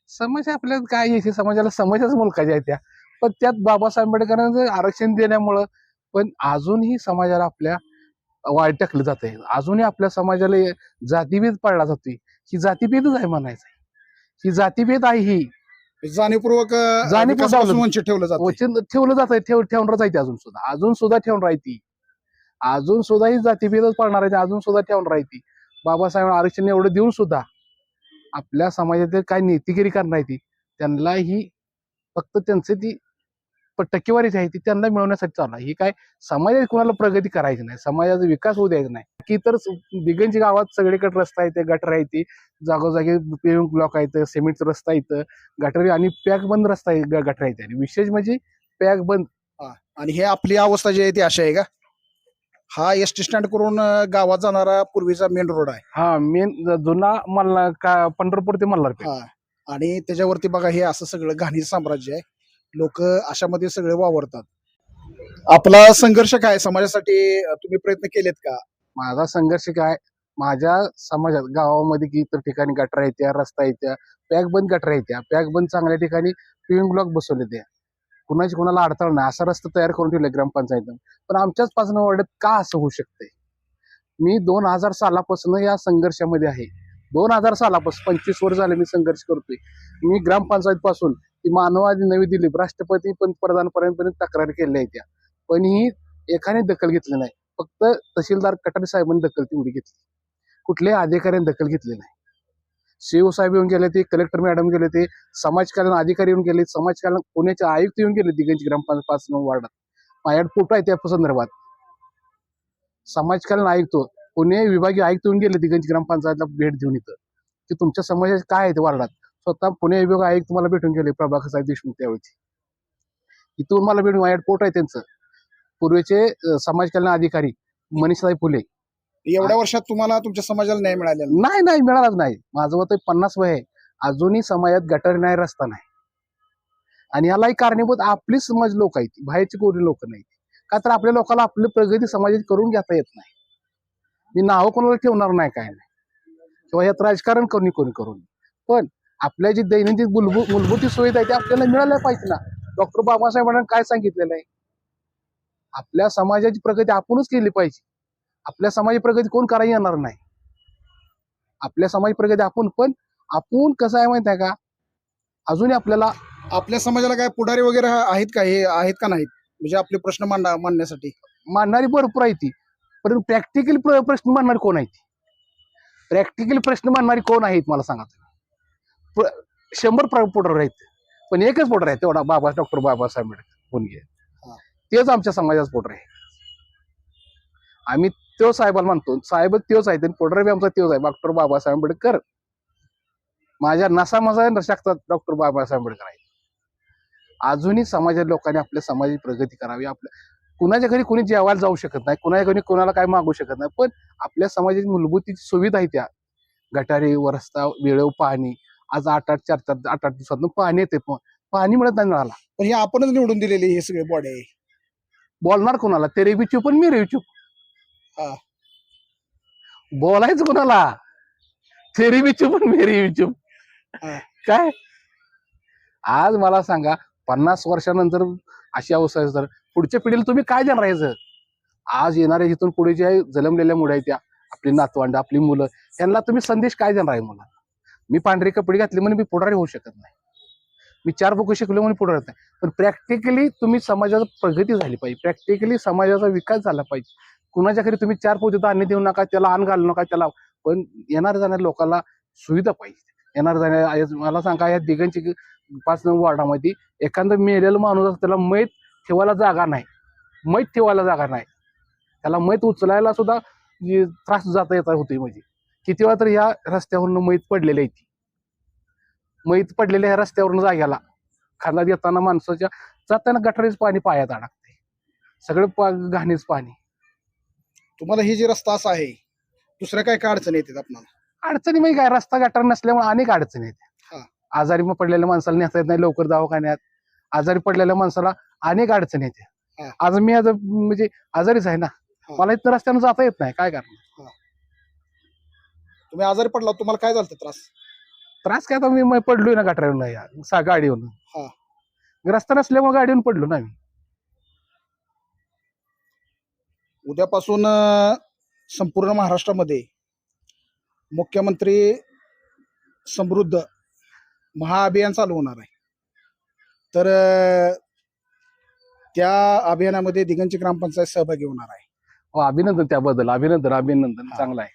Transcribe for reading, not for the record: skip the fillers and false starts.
समस्या आपल्याला काय यायची, समाजाला समस्याच मुलकाच्या आहेत त्या. पण त्यात बाबासाहेब आंबेडकरांचं आरक्षण दिल्यामुळं पण अजूनही समाजाला आपल्या वाईट टाकलं जाते. अजूनही आपल्या समाजाला जातीभेद पाळला जातोय. ही जातीभेदच आहे म्हणायचं. ही जातीभेद आहे ही जाणीवपूर्वक जाणीवपूर्वक विकासापासून वंचित ठेवलं जातं. वचन ठेवलं जात आहे, ठेवून राहते अजून सुद्धा ठेवून राहते. अजून सुद्धा ही जातीभेदच पाळणार आहे, अजून सुद्धा ठेवून राहते. बाबासाहेब आरक्षण एवढं देऊन सुद्धा आपल्या समाजातील काय नीतिगिरी करणार ती त्यांना ही फक्त त्यांचे ती टक्केवारीच आहे ती त्यांना मिळवण्यासाठी चालू आहे. ही काय समाजात कोणाला प्रगती करायची नाही, समाजाचा विकास होऊ द्यायचा नाही. की तर दिगंजी गावात सगळीकडे रस्ता येते, गटर आहे ती जागोजागी पेविंग ब्लॉक आहेत, सिमेंटचा रस्ता येतं, गटर आणि पॅक बंद रस्ता आहे, गटर आहे. आणि विशेष म्हणजे पॅक बंद. आणि हे आपली अवस्था जी आहे ती अशी आहे का? हा एसटी स्टँड करून गावात जाणारा पूर्वीचा मेन रोड आहे. हा मेन जुना मल्हार का पंढरपूर ते मल्हारपेठ. हा, आणि त्याच्यावरती बघा हे असं सगळं घाणी साम्राज्य आहे. लोक अशामध्ये सगळे वावरतात. आपला संघर्ष काय समाजासाठी तुम्ही प्रयत्न केलेत का? माझा संघर्ष काय, माझ्या समाजात गावामध्ये की इतर ठिकाणी गटर येत्या, रस्ता येत्या, पॅक बंद गटर येत्या, पॅक बंद चांगल्या ठिकाणी पिविंग ब्लॉक बसवले त्या. कुणाची कुणाला अडथळा नाही असा रस्ता तयार करून ठेवले ग्रामपंचायतनं. पण आमच्याच 5 वार्डात का असं होऊ शकतंय? मी 2000 सालापासून या संघर्षामध्ये आहे. 2000 सालापासून 25 वर्ष झाले मी संघर्ष करतोय. मी ग्रामपंचायत पासून ती मानवादी नवी दिल्ली राष्ट्रपती पंतप्रधानपर्यंत तक्रार केल्या आहेत त्या, पण ही एकाने दखल घेतली नाही. फक्त तहसीलदार कटारे साहेबांनी दखल तेवढी घेतली, कुठल्याही अधिकाऱ्यांनी दखल घेतली नाही. सीओ साहेब येऊन गेले, ते कलेक्टर मॅडम गेले, ते समाज कल्याण अधिकारी येऊन गेले, समाज कल्याण पुण्याचे आयुक्त येऊन गेले दिगंजी ग्रामपंचायत 5 वार्डात. माझ्याकडे फोटो आहे त्या संदर्भात. समाज कल्याण आयुक्त पुणे विभागीय आयुक्त येऊन गेले दिगंजी ग्रामपंचायतला भेट देऊन इथं की तुमच्या समाजात काय आहे ते वार्डात. स्वतः पुणे विभाग आयुक्त मला भेटून गेले, प्रभाकर साहेब देशमुख त्यावेळी. इथून मला भेटून माझ्याकडे फोटो आहे त्यांचं. पूर्वीचे समाज कल्याण अधिकारी मनीषसाहेब फुले. एवढ्या वर्षात तुम्हाला तुमच्या समाजाला न्याय मिळालेला नाही मिळालाच नाही. माझं वय 50 वय आहे, अजूनही समाजात गटर नाही, रस्ता नाही. आणि यालाही कारणीभूत आपली समाज लोक आहेत, बाहेरची कोणी लोक नाही. का तर आपल्या लोकांना आपली प्रगती समाजात करून घेता येत नाही. मी नाव कोणाला ठेवणार नाही, काय नाही, किंवा यात राजकारण कोणी करून. पण आपल्या जी दैनंदिन मूलभूत सुविधा आहे त्या आपल्याला मिळाल्या पाहिजे ना. डॉक्टर बाबासाहेबांनी काय सांगितलेलं आहे, आपल्या समाजाची प्रगती आपणच केली पाहिजे. आपल्या समाजाची प्रगती कोण करायला येणार नाही. आपल्या समाज प्रगती आपण कसं आहे माहिती आहे का, अजूनही आपल्याला आपल्या समाजाला काय पुढारी वगैरे आहेत का? हे आहेत का नाहीत म्हणजे आपले प्रश्न मांडण्यासाठी? मांडणारी भरपूर आहे ती, पण प्रॅक्टिकल प्रश्न मांडणारी कोण आहे? प्रॅक्टिकल प्रश्न मांडणारी कोण आहेत मला सांगा. 100 पुढारी आहेत, पण एकच पुढारी आहे तेवढा डॉक्टर बाबासाहेब आंबेडकर. तेच आमच्या समाजाचा पुढारी आहे. आम्ही तो साहेबाला म्हणतो, साहेब तोच आहे, पुढारी बी आमचा तोच आहे, डॉक्टर बाबासाहेब आंबेडकर. माझ्या नसामसा शकतात डॉक्टर बाबासाहेब आंबेडकर आहे. अजूनही समाजाच्या लोकांनी आपल्या समाजाची प्रगती करावी. आपल्या कुणाच्या घरी कोणी जेवायला जाऊ शकत नाही, कुणाच्या घरी कोणाला काय मागू शकत नाही, पण आपल्या समाजाची मूलभूत सुविधा आहे त्या गटारी, रस्ता, वेळेवर पाणी. आज 8-8 दिवसातून पाणी येते, पाणी मिळत नाही नळाला. पण हे आपणच निवडून दिलेले हे सगळे बॉडी आहे. बोलणार कोणाला? तेरे बी चूप आणि मेरे बी चूप. बोलायचं कोणाला? तेरी बी चूप आणि मेरी बी चूप. काय आज मला सांगा, 50 वर्षानंतर अशी अवस्था आहे, तर पुढच्या पिढीला तुम्ही काय देणार आहे? आज येणाऱ्या इथून पुढे जे जन्मलेल्या मुलं आहेत, त्या आपली नातवंड, आपली मुलं, त्यांना तुम्ही संदेश काय देणार आहे? मला मी पांढरे कपडे घातले म्हणून मी पुढारी होऊ शकत नाही, मी 4 बुक शिकलो म्हणून पुढारी नाही. पण प्रॅक्टिकली तुम्ही समाजाची प्रगती झाली पाहिजे, प्रॅक्टिकली समाजाचा विकास झाला पाहिजे. कुणाच्या घरी तुम्ही 4 पोते धान्य देऊ नका, त्याला अन्न घालू नका, त्याला पण येणार जाणाऱ्या लोकांना सुविधा पाहिजे. येणार जाणाऱ्या मला सांगा, या दिगंजी 5 वार्डामध्ये एखादा मेलेला माणूस त्याला मैत ठेवायला जागा नाही, त्याला मैत उचलायला सुद्धा त्रास जाता येत होते. म्हणजे किती वेळा तर या रस्त्यावरून मैत पडलेल्या आहेत, मैत पडलेल्या ह्या रस्त्यावरून जाग्याला खांदा देताना माणसाच्या जाताना गटारीच पाणी पायात अडकते, सगळं घाणीच पाणी. तुम्हाला ही जी रस्ता असा आहे, दुसऱ्या काय काय अडचणी येतात आपल्याला? अडचणी म्हणजे काय, रस्ता गटार नसल्यामुळे अनेक अडचणी येतात. आजारी पडलेल्या माणसाला नेता येत नाही लवकर दवाखान्यात, आजारी पडलेल्या माणसाला अनेक अडचणी येते. आज मी म्हणजे आजारीच आहे ना, मला इथं रस्त्यानं जाता येत नाही, काय करणार? तुम्ही आजारी पडला, तुम्हाला काय झालं त्रास? त्रास काय आता मी पडलोय ना गटारावरून या गाडीवरून. हा. रस्ता नसल्यामुळे गाडीवरून पडलो ना मी. उद्यापासून संपूर्ण महाराष्ट्रामध्ये मुख्यमंत्री समृद्ध महाअभियान चालू होणार आहे. तर त्या अभियानामध्ये दिगंची ग्रामपंचायत सहभागी होणार आहे. अभिनंदन त्याबद्दल, अभिनंदन हा. चांगला आहे.